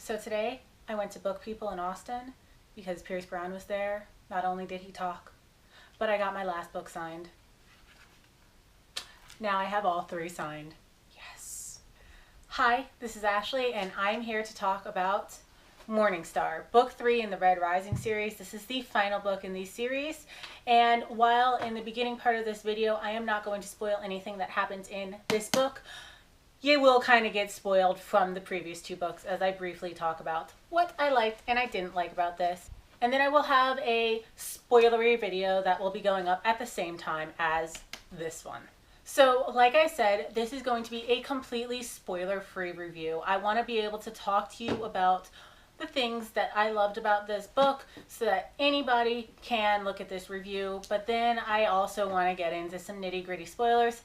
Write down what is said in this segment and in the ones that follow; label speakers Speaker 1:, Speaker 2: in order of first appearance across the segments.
Speaker 1: So today I went to Book People in Austin because Pierce Brown was there. Not only did he talk, but I got my last book signed. Now I have all three signed. Yes. Hi, this is Ashley and I'm here to talk about Morningstar, book 3 in the Red Rising series. This is the final book in the series, and while in the beginning part of this video I am not going to spoil anything that happens in this book, you will kind of get spoiled from the previous two books as I briefly talk about what I liked and I didn't like about this. And then I will have a spoilery video that will be going up at the same time as this one. So like I said, this is going to be a completely spoiler-free review. I want to be able to talk to you about the things that I loved about this book so that anybody can look at this review, but then I also want to get into some nitty-gritty spoilers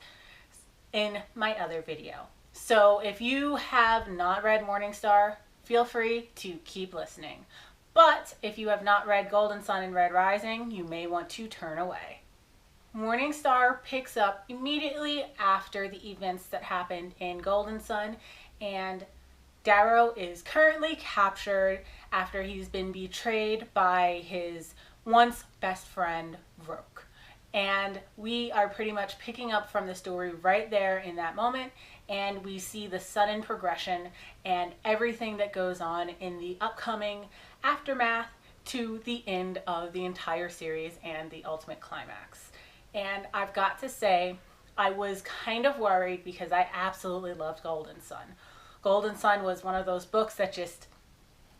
Speaker 1: in my other video. So if you have not read Morningstar, feel free to keep listening. But if you have not read Golden Son and Red Rising, you may want to turn away. Morningstar picks up immediately after the events that happened in Golden Son, and Darrow is currently captured after he's been betrayed by his once best friend, Roke. And we are pretty much picking up from the story right there in that moment, and we see the sudden progression and everything that goes on in the upcoming aftermath to the end of the entire series and the ultimate climax. And I've got to say, I was kind of worried because I absolutely loved Golden Son. Golden Son was one of those books that just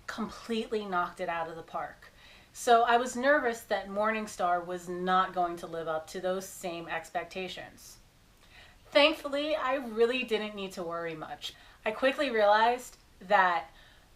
Speaker 1: completely knocked it out of the park. So I was nervous that Morningstar was not going to live up to those same expectations. Thankfully, I really didn't need to worry much. I quickly realized that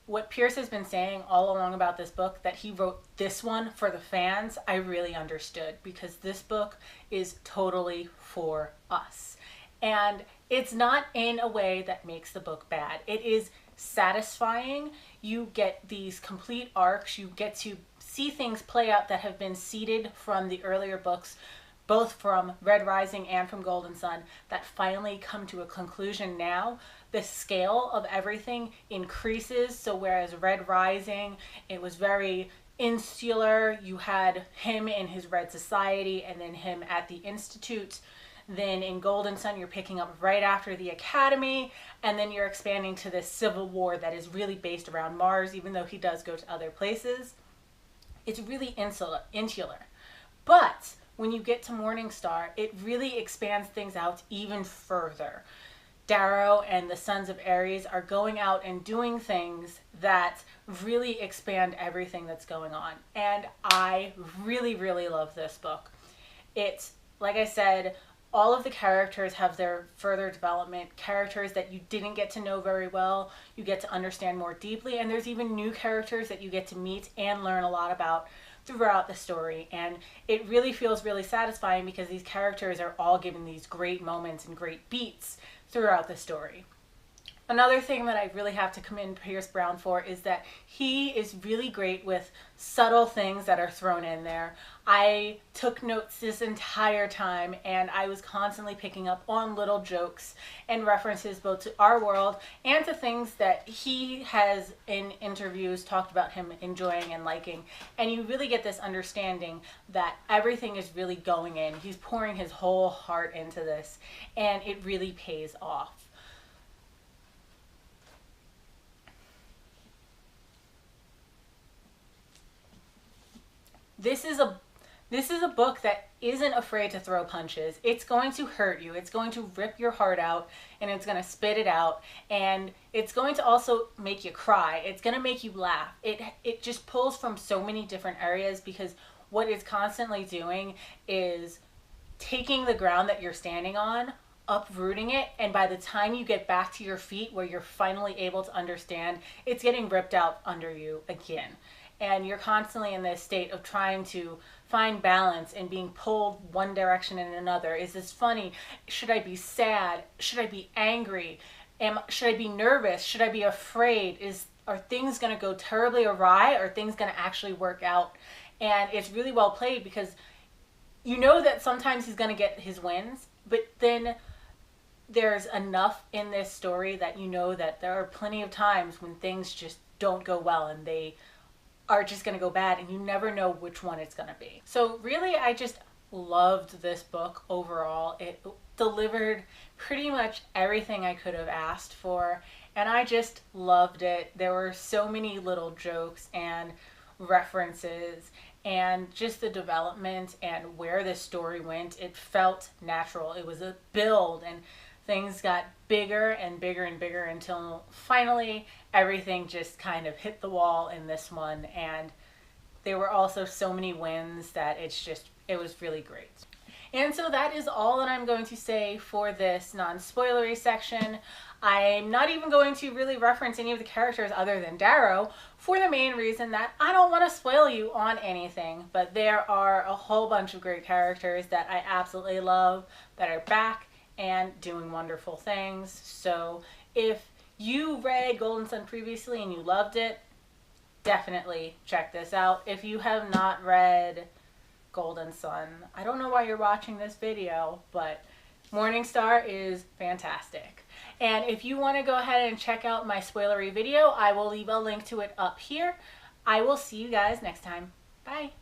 Speaker 1: what Pierce has been saying all along about this book, that he wrote this one for the fans, I really understood, because this book is totally for us. And it's not in a way that makes the book bad. It is satisfying. You get these complete arcs. You get to see things play out that have been seeded from the earlier books, both from Red Rising and from Golden Son, that finally come to a conclusion now. The scale of everything increases. So whereas Red Rising, it was very insular, you had him in his Red Society and then him at the Institute. Then in Golden Son, you're picking up right after the Academy, and then you're expanding to this civil war that is really based around Mars, even though he does go to other places. It's really insular. But when you get to Morningstar, it really expands things out even further. Darrow and the Sons of Ares are going out and doing things that really expand everything that's going on. And I really, really love this book. It's, like I said, all of the characters have their further development, characters that you didn't get to know very well, you get to understand more deeply, and there's even new characters that you get to meet and learn a lot about throughout the story. And it really feels really satisfying because these characters are all given these great moments and great beats throughout the story. Another thing that I really have to commend Pierce Brown for is that he is really great with subtle things that are thrown in there. I took notes this entire time and I was constantly picking up on little jokes and references both to our world and to things that he has in interviews talked about him enjoying and liking. And you really get this understanding that everything is really going in. He's pouring his whole heart into this and it really pays off. This is a book that isn't afraid to throw punches. It's going to hurt you. It's going to rip your heart out and it's going to spit it out, and it's going to also make you cry. It's going to make you laugh. It just pulls from so many different areas because what it's constantly doing is taking the ground that you're standing on, uprooting it, and by the time you get back to your feet where you're finally able to understand, it's getting ripped out under you again. And you're constantly in this state of trying to find balance and being pulled one direction and another. Is this funny? Should I be sad? Should I be angry? Should I be nervous? Should I be afraid? Are things going to go terribly awry? Or are things going to actually work out? And it's really well played because you know that sometimes he's going to get his wins, but then there's enough in this story that you know that there are plenty of times when things just don't go well and they are just going to go bad, and you never know which one it's going to be. So really, I just loved this book overall. It delivered pretty much everything I could have asked for, and I just loved it. There were so many little jokes and references, and just the development and where this story went, it felt natural. It was a build, and things got bigger and bigger and bigger until finally everything just kind of hit the wall in this one. And there were also so many wins that it was really great. And so that is all that I'm going to say for this non-spoilery section. I'm not even going to really reference any of the characters other than Darrow, for the main reason that I don't want to spoil you on anything. But there are a whole bunch of great characters that I absolutely love that are back and doing wonderful things. So if you read Golden Son previously and you loved it, definitely check this out. If you have not read Golden Son, I don't know why you're watching this video, but Morningstar is fantastic. And if you want to go ahead and check out my spoilery video, I will leave a link to it up here. I will see you guys next time. Bye.